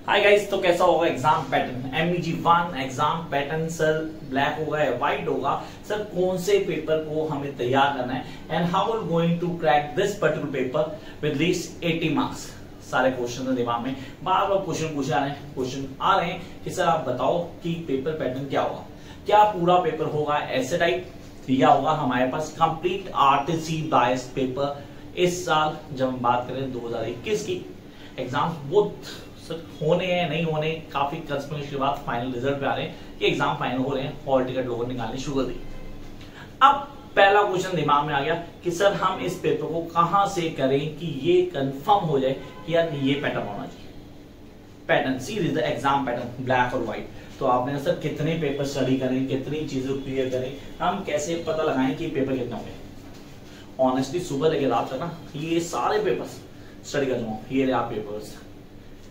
Hi guys, तो कैसा होगा exam pattern? MEG1 exam pattern sir black होगा या व्हाइट होगा? सर कौन से पेपर को हमें तैयार करना है and how we going to crack this particular paper with least 80 marks. सारे क्वेश्चन है दिमाग में, बार बार क्वेश्चन आ रहे हैं कि सर आप बताओ कि पेपर पैटर्न क्या होगा। क्या पूरा पेपर होगा ऐसे टाइप या होगा हमारे पास कंप्लीट RTC बायस्ड पेपर? इस साल जब हम बात करें 2021 की एग्जाम बहुत होने हैं नहीं होने, काफी कंस्पिरेशन के बाद फाइनल रिजल्ट पे आ रहे हैं कि एग्जाम फाइनल हो रहे हैं, हॉल टिकट लोगों ने निकालने शुरू कर दी। अब पहला क्वेश्चन दिमाग में आ गया कि सर हम इस पेपर को कहां से करें कि ये कंफर्म हो जाए कि यार ये पैटर्न होना चाहिए। Pattern series exam pattern black और व्हाइट। तो आपने सर कितने पेपर स्टडी करें, कितनी चीजें क्लियर करें, हम कैसे पता लगाएं कि पेपर कितने होंगे। ऑनेस्टली सुबह लेके रात तक ना ये सारे पेपर्स स्टडी कर दूंगा। ये आप पेपर्स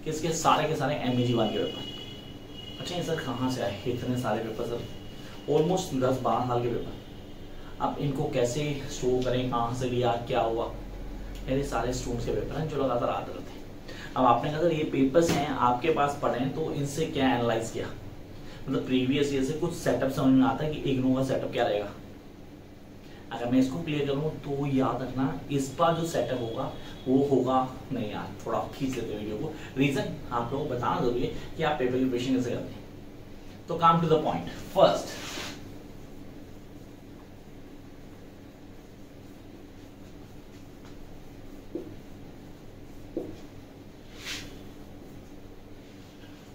किसके सारे के सारे MEG1 के पेपर। अच्छा ये सर कहाँ से आए इतने सारे पेपर? सर ऑलमोस्ट 10-12 साल के पेपर। अब इनको कैसे स्टोर करें, कहाँ से लिया, क्या हुआ? मेरे सारे स्टूडेंट्स के पेपर हैं जो लगातार आते रहते हैं। अब आपने कहा सर ये पेपर्स हैं आपके पास पढ़े हैं, तो इनसे क्या एनालाइज किया? मतलब प्रीवियस ईयर से कुछ सेटअप समझ में आता है कि इग्नू का सेटअप क्या रहेगा। अगर मैं इसको क्लियर करूं तो याद रखना इस बार जो सेटअप होगा वो होगा नहीं यार, थोड़ा खींच लेते वीडियो को। रीजन आप लोगों को बताना जरूरी है कि आप पेपर की प्रिपरेशन कैसे करते हैं। तो come to the point.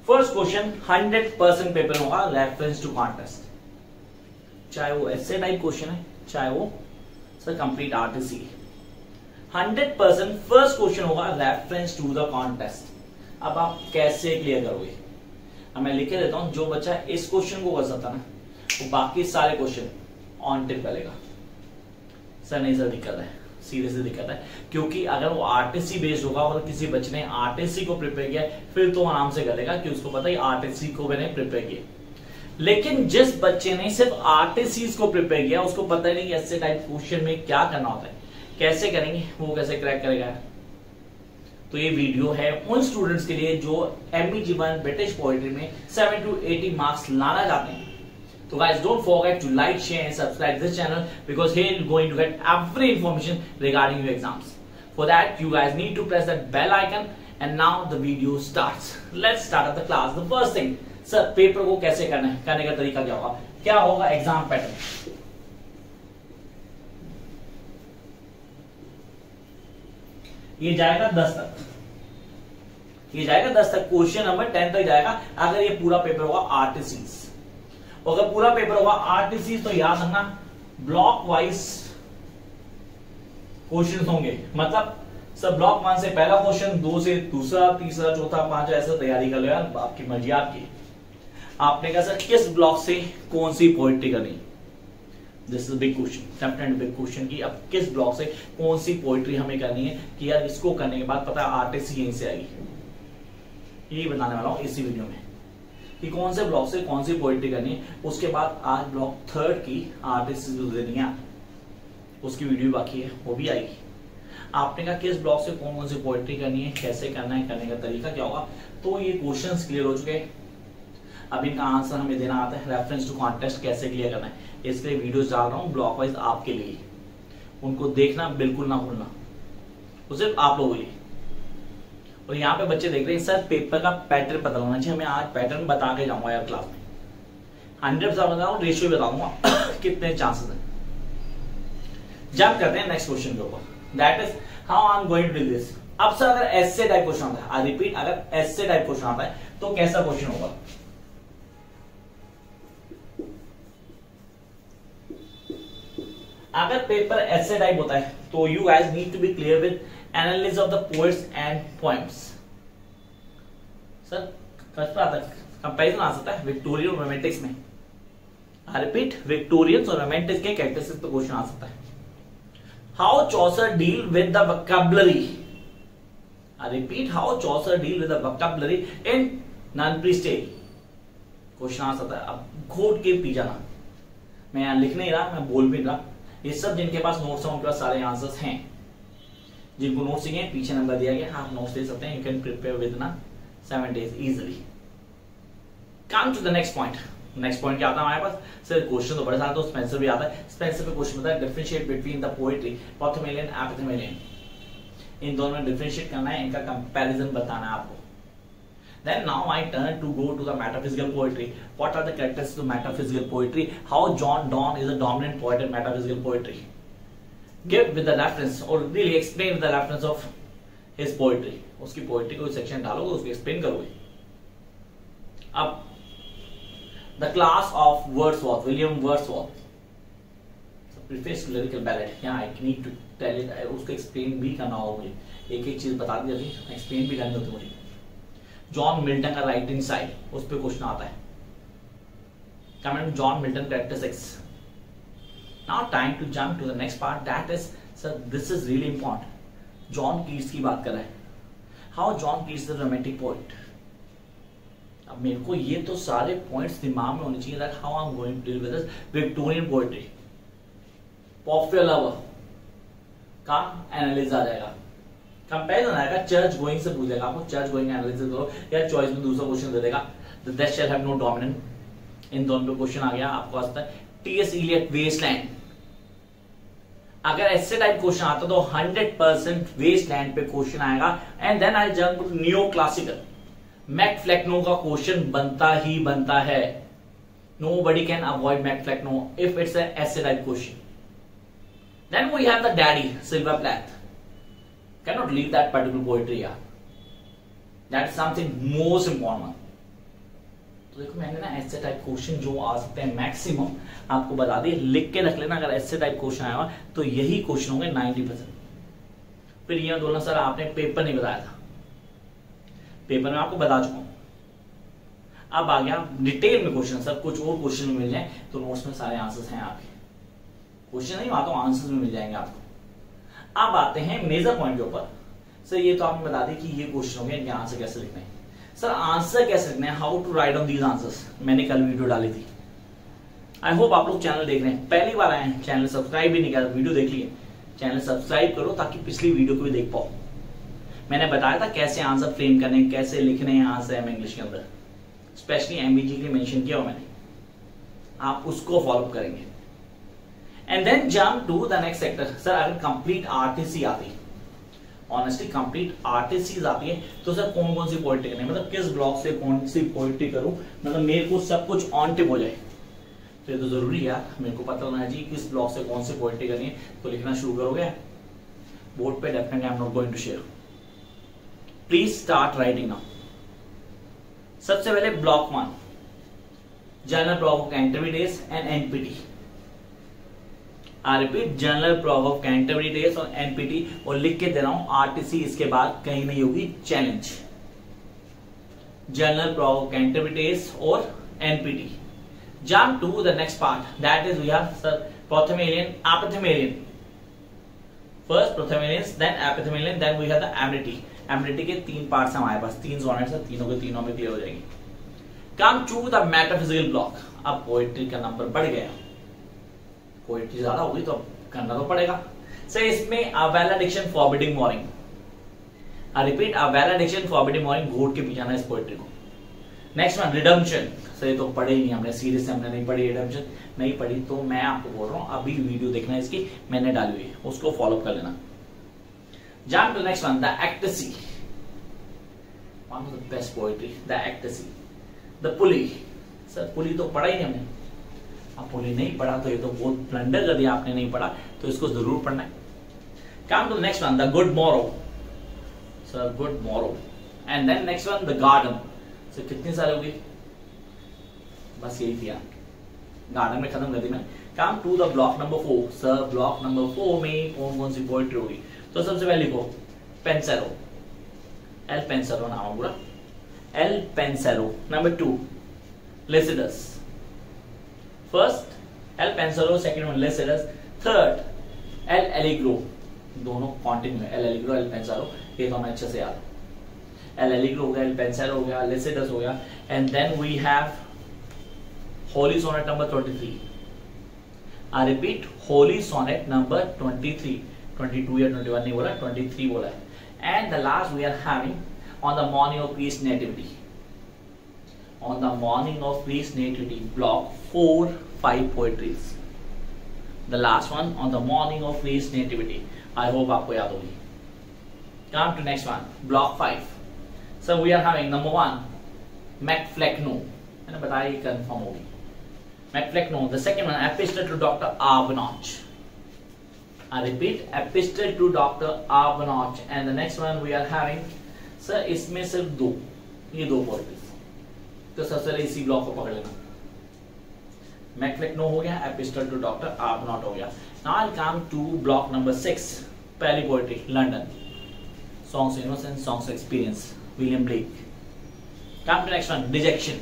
First question 100% paper होगा रेफरेंस टू कॉन्टेस्ट, चाहे वो ऐसे टाइप क्वेश्चन है चाहे वो sir complete RTC। 100% first question होगा रेफरेंस टू द कॉन्टेस्ट। अब आप कैसे क्लियर करोगे? अब मैं लिख के देता हूं, जो बच्चा इस क्वेश्चन को कर सकता ना वो बाकी सारे क्वेश्चन ऑन टिप करेगा। सर नहीं सर दिक्कत है, सीरियसली दिक्कत है, क्योंकि अगर वो RTC बेस्ड होगा और किसी बच्चे ने RTC को प्रिपेयर किया फिर तो आराम से करेगा कि उसको पता है RTC को मैंने प्रिपेयर किया। लेकिन जिस बच्चे ने सिर्फ RTCs को प्रिपेयर किया उसको पता ही नहीं ऐसे टाइप क्वेश्चन में क्या करना होता है, कैसे करेंगे, वो कैसे क्रैक करेगा। तो ये वीडियो है उन स्टूडेंट्स के लिए जो MEG1 ब्रिटिश पोएट्री में 70 to 80 मार्क्स लाना चाहते हैं। तो guys don't forget to like, share and subscribe this channel because here you're going to get every information regarding your exams. For that you guys need to press that bell icon and now the video starts. Let's start at the class. The first thing, sir paper को कैसे करना है, करने का तरीका क्या होगा, क्या होगा एग्जाम पैटर्न। ये जाएगा 10 तक, ये जाएगा 10 तक, क्वेश्चन नंबर 10 तक जाएगा अगर ये पूरा पेपर होगा RTCs। अगर पूरा पेपर होगा RTCs तो याद रखना ब्लॉक वाइज क्वेश्चन होंगे। मतलब सब ब्लॉक 1 से पहला क्वेश्चन, 2 से दूसरा, तीसरा, चौथा, पांचवा, ऐसा तैयारी कर लो यार, आपकी मर्जी आपकी। आपने कहा सर किस ब्लॉक से कौन सी पोएट्री करनी, this is big question, definite big question कि अब किस ब्लॉक से कौन सी पोएट्री हमें करनी है कि यार इसको करने के बाद पता है RTC यहीं से आएगी। यही बताने वाला हूं इसी वीडियो में कि कौन से ब्लॉक से कौन सी पोएट्री करनी है। उसके बाद आज ब्लॉक 3 की RTC देनी है, उसकी वीडियो बाकी है, वो भी आएगी। आपने कहा किस ब्लॉक से कौन कौन सी पोएट्री करनी है, कैसे करना है, करने का तरीका क्या होगा। तो ये क्वेश्चंस क्लियर हो चुके हैं। अब इनका आंसर हमें देना आता है, रेफरेंस टू कॉन्टेस्ट कैसे क्लियर करना है। इसके लिए वीडियोस डाल रहा हूं ब्लॉक वाइज आपके लिए, उनको देखना बिल्कुल ना भूलना, वो सिर्फ आप लोगों के लिए। और यहाँ पे बच्चे देख रहे हैं सर पेपर का पैटर्न पता होना चाहिए। मैं आज पैटर्न बता के जाऊंगा यार क्लास में, 100% बता रहा हूँ, रेशियो बताऊंगा कितने चांसेस है। जंप करते हैं नेक्स्ट क्वेश्चन के ऊपर, that is how I am going to do this. अब सर अगर ऐसे टाइप क्वेश्चन आता है, आई रिपीट, अगर ऐसे टाइप क्वेश्चन आता है तो कैसा क्वेश्चन होगा। अगर पेपर ऐसे टाइप होता है तो you guys need to be clear with analysis of the poets and poems. Sir comparison आ सकता है विक्टोरियन और रोमांटिक्स में। आई रिपीट, विक्टोरियंस और रोमांटिक्स के कैरेक्टरिस्टिक्स पे क्वेश्चन आ सकता है। How Chaucer deal with the vocabulary. I repeat, how Chaucer deal with the vocabulary in nun priest tale. Question आ सकता है। अब घोट के पी जाना, मैं यहां लिख नहीं रहा, मैं बोल भी रहा। ये सब जिनके पास नोट्स हैं उनके पास सारे आंसर्स हैं। जिनको नोट्स चाहिए पीछे नंबर दिया गया, आप नोट्स ले सकते हैं। यू कैन प्रिपेयर विद ना 7 days easily. Come to the next point. Next point क्या आता है हमारे पास? सर क्वेश्चन तो बड़े सारे, तो स्पेंसर भी आता है। स्पेंसर पे क्वेश्चन होता है डिफरेंशिएट बिटवीन द पोएट्री पोथेमेलियन एपिथेमेलियन। इन दोनों में डिफरेंशिएट करना है, इनका कंपैरिजन बताना है आपको। Then now I turn to go to the metaphysical poetry. What are the characteristics of metaphysical poetry? How John Donne is a dominant poet in metaphysical poetry. Give with the reference or really explain with the reference of his poetry. उसकी poetry को section डालोगे, उसको explain करोगे। अब the class of Wordsworth, William Wordsworth. So preface to lyrical ballad. Yeah, I need to tell it. उसको explain भी करना होगा मुझे। एक एक चीज बता दी जाती है, explain भी करनी होती है मुझे। जॉन मिल्टन का राइटिंग साइड, उस पर क्वेश्चन आता है। Comment John Milton characteristics. Now time to jump to the next part, that is sir this is really important. John Keats की बात कर रहा है। How John Keats the romantic poet. अब मेरे को ये तो सारे पॉइंट्स दिमाग में होने चाहिए, that how I am going to deal with this Victorian poetry. Popular lover का एनालिसिस आ जाएगा, कंपैरिजन आएगा, चर्च गोइंग से पूछेगा आपको, चर्च गोइंग एनालिसिस करो, या चॉइस में दूसरा क्वेश्चन दे देगा, the that shall have no dominant. इन दोनों पे क्वेश्चन आ गया आपको आता है। TS Eliot Wasteland. अगर ऐसे टाइप क्वेश्चन आता तो 100% वेस्टलैंड पे क्वेश्चन आएगा। And then I jump to new classical. Mac Flecknoe का क्वेश्चन बनता ही बनता है। Nobody can avoid Mac Flecknoe if it's an essay type question. Then we have the Daddy Sylvia Plath. Cannot leave that particular poetry यार, that is something most important। तो देखो मैंने ना ऐसे टाइप क्वेश्चन जो आ सकते हैं मैक्सिमम आपको बता दिए, लिख के रख लेना। अगर ऐसे टाइप क्वेश्चन आया तो यही क्वेश्चन होंगे 90%। फिर ये बोलना सर आपने पेपर नहीं बताया था, पेपर में आपको बता चुका हूं। अब आ गया डिटेल में क्वेश्चन, सर कुछ और क्वेश्चन मिल जाए तो नोट्स में सारे आंसर्स हैं आपके। क्वेश्चन नहीं आता, आंसर्स में मिल जाएंगे आपको। अब आते हैं मेजर पॉइंट के ऊपर। सर ये तो आपने बता दी कि ये क्वेश्चन हो गया, इनके आंसर कैसे लिखने हैं। सर आंसर कैसे लिखने हैं, how to write on these answers, मैंने कल वीडियो डाली थी। आई होप आप लोग चैनल देख रहे हैं, पहली बार आए हैं, चैनल सब्सक्राइब भी नहीं किया, वीडियो देख लिए, चैनल सब्सक्राइब करो ताकि पिछली वीडियो को भी देख पाओ। मैंने बताया था कैसे आंसर फ्रेम करने, कैसे लिखने हैं आंसर इंग्लिश के अंदर, स्पेशली एमबीजी के मेंशन किया हुआ मैंने, आप उसको फॉलो करेंगे। And then jump to the next sector. Sir अगर कंप्लीट आरटीसी आती, ऑनेस्टली कंप्लीट आरटीसी आती है तो सर कौन कौन सी पोएट्री करनी है, मतलब किस ब्लॉक से कौन सी पोएट्री करूं, मतलब मेरे को सब कुछ ऑन टिप हो जाए। तो ये तो जरूरी है, मेरे को पता होना है जी किस ब्लॉक से कौन सी पोएट्री करनी है। तो लिखना शुरू करोगे बोर्ड पे, definitely I am not going to share, please start writing now. सबसे पहले block 1, general block of Canterbury days and NPT. I repeat, general prologue of Canterbury days और एनपीटी, और लिख के दे रहा हूं आरटीसी इसके बाद कहीं नहीं होगी, challenge. General prologue of Canterbury days और NPT. Jump to the next part, that is we have sir Prothalamion Epithalamion. First Prothalamion, then Epithalamion, then we have the Amoretti. Amoretti के 3 पार्ट्स हैं हमारे पास, 3 sonnets हैं, तीनों के तीनों में clear हो जाएंगे। Come to the metaphysical block. अब पोएट्री का नंबर बढ़ गया, पोएट्री ज्यादा होगी तो करना तो पड़ेगा। सर इसमें a valediction forbidding mourning. I repeat, a valediction forbidding mourning, घोट के पीछे इस पोएट्री को। Next one redemption. सर ये तो पढ़े ही नहीं हमने, सीरीज से हमने नहीं पढ़ी, रिडम्पशन नहीं पढ़ी, तो मैं आपको बोल रहा हूं अभी वीडियो देखना है इसकी, मैंने डाली हुई है, उसको फॉलो कर लेना। Jump to next one, the ecstasy. One of the best poetry, the ecstasy. The pulley. Sir pulley तो पढ़ा ही नहीं हमने, आप पुली नहीं पढ़ा तो ये तो बहुत ब्लंडर कर दिया आपने, नहीं पढ़ा तो इसको जरूर पढ़ना है। Come to next one, the good morrow. Sir good morrow. And then next one, the garden. Sir कितनी सारी होगी, बस यही थी, गार्डन में खत्म कर दी मैंने। Come to the block number 4। Sir block number 4 में कौन कौन सी पोएट्री होगी, तो सबसे पहले लिखो पेंसेरो, एल पेंसेरो नाम है पूरा, Il Penseroso. Number 2 Lycidas. First Il Penseroso, second one Lycidas, third L'Allegro. दोनों कॉन्टिन्यू है, एल एलिग्रो एल पेंसेरो, ये तो हमें अच्छे से याद है। एल एलिग्रो हो गया, एल पेंसेरो हो गया, लिसिडस हो गया। And then we have holy sonnet number 23। I repeat, holy sonnet number 23, 22 या 21 नहीं बोला, 23 बोला है। And the last we are having on the morning of Christ's nativity. On the morning of Christ's nativity, block 4, 5 poetries. The last one on the morning of Christ's nativity. I hope आपको याद होगी. Come to next one, block 5. So we are having number 1, McFlecknoe. मैंने बताया ये confirm होगी. McFlecknoe. The second one, Epistle to Dr. Arbuthnot. I repeat, Epistle to Dr. Arbuthnot. And the next one we are having, sir, इसमें सिर्फ दो, ये दो poetries. तो सबसे पहले इसी ब्लॉक को पकड़ लेना. McFlecknoe हो गया, Epistle to Dr. Arbuthnot हो गया. Now I'll come to block number 6. पहली poetry, London. Songs of Innocence, Songs of Experience, William Blake. Come to next one, Dejection.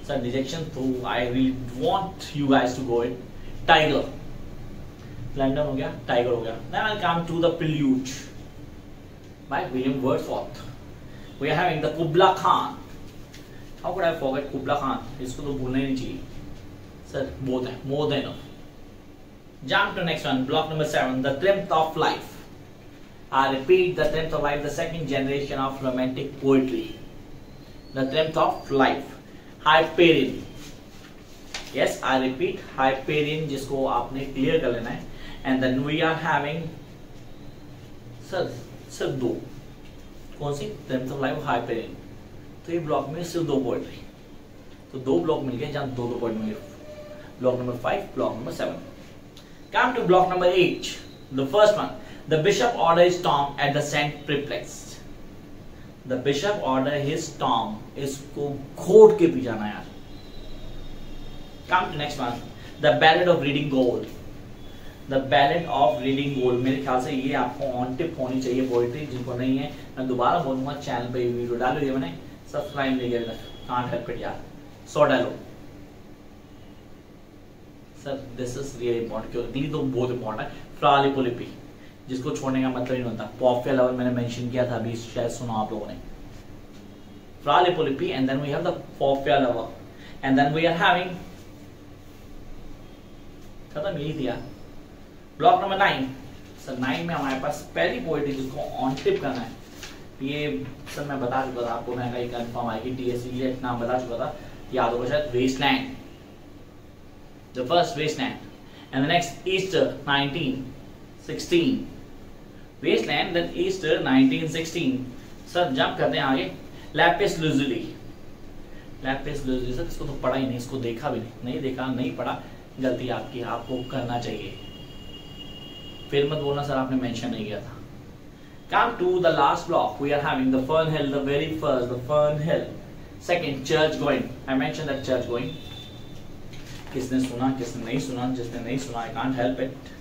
So Dejection, so I really want you guys to go in. Tiger. London हो गया, Tiger हो गया. Then I'll come to the Prelude by William Wordsworth. We are having the Kubla Khan. How could I forget Kubla Khan? इसको तो भूलना ही नहीं चाहिए. Sir, both हैं, more than enough. Jump to next one, block number 7, The Triumph of Life. I repeat, The Triumph of Life, the second generation of romantic poetry. The Triumph of Life. Hyperion. Yes, I repeat, Hyperion, जिसको आपने clear कर लेना है. And then we are having, सिर्फ दो. कौन सी? Triumph of Life, Hyperion. तो ये ब्लॉक में सिर्फ दो पोएट्री. तो दो ब्लॉक मिल गए जहां दो पोएट मिल गए. Block number 5, block number 7. Come to block number 8. The first one. The bishop ordered his Tom at the Saint Perplexed. The bishop ordered his Tom. इसको घोट के पी जाना यार. Come to next one. The Ballad of Reading Gold. The Ballad of Reading Gold. मेरे ख्याल से ये आपको ऑन टिप होनी चाहिए पोएट्री. जिनको नहीं है मैं दोबारा बोलूंगा, चैनल पे वीडियो डालो ये मैंने, सब्सक्राइब नहीं किया तक. Can't help it यार. 100 डालो. Sir this is really important, क्योंकि तो बहुत इंपॉर्टेंट है. फ्रा लिपोलिपि, जिसको छोड़ने का मतलब ही नहीं होता. पॉफिया लवर मैंने मेंशन किया था अभी, शायद सुना आप लोगों ने. Fra Lippo Lippi and then we have the पॉफिया lover and then we are having, खत्म यही दिया. Block number 9. सर 9 में हमारे पास पहली पोएट्री जिसको ऑन टिप करना है. ये सर मैं बता चुका था आपको, मैं कंफर्म आएगी. टीएससी नाम बता चुका था, याद होगा शायद. Westland. The first Wasteland, and the next Easter 1916. Wasteland, then Easter 1916. Sir jump करते हैं आगे. Lapis Lazuli. Lapis Lazuli sir इसको तो पढ़ा ही नहीं, इसको देखा भी नहीं देखा, नहीं पढ़ा, गलती आपकी, आपको करना चाहिए. फिर मत बोलना सर आपने मेंशन नहीं किया था. Come to the last block. We are having the Fern Hill, the very first, the Fern Hill. Second, Church Going. I mentioned that Church Going. किसने सुना किसने नहीं सुना, जिसने नहीं सुना I can't help it.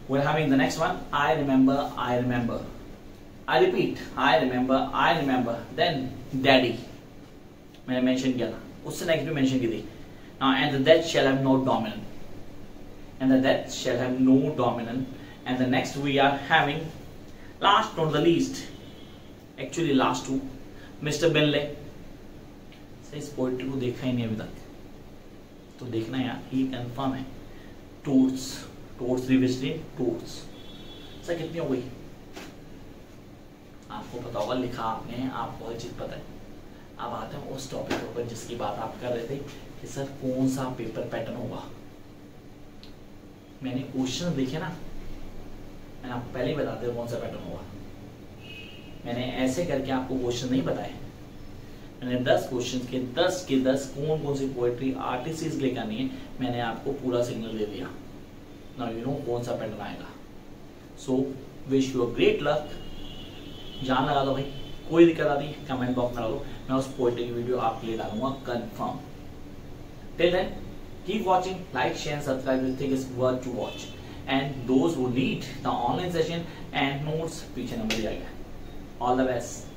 We're having the next one, I remember, I remember. I repeat, I remember, I remember. Then Daddy, मैंने mention किया था, उससे नेक्स्ट भी मेंशन की थी. Now and the death shall have no dominant. And the death shall have no dominant. And the next we are having, last not the least, actually last two, Mr. Binley. से इस poetry को देखा ही नहीं अभी तक, तो देखना यार, ये कंफर्म है. टोट्स रिविजली टोट्स. सर कितनी हो गई आपको पता होगा, लिखा आपने, आपको हर चीज पता है. अब आते हैं उस टॉपिक के ऊपर जिसकी बात आप कर रहे थे कि सर कौन सा पेपर पैटर्न होगा. मैंने क्वेश्चन देखे ना, मैंने आपको पहले ही बता दिया कौन सा पैटर्न होगा. मैंने ऐसे करके आपको क्वेश्चन नहीं बताए. मैंने 10 क्वेश्चन के 10 कौन कौन सी पोएट्री आर्टिस्ट के लिए करनी है, मैंने आपको पूरा सिग्नल दे दिया. नाउ यू नो कौन सा पैटर्न आएगा. So wish you a great luck. जान लगा दो भाई, कोई दिक्कत आती है कमेंट बॉक्स में डालो, मैं उस पोएट्री की वीडियो आपके लिए डालूंगा confirm. Till then keep watching, like share subscribe. You think is worth to watch. And those who need the online session and notes, पीछे नंबर दिया गया. All the best.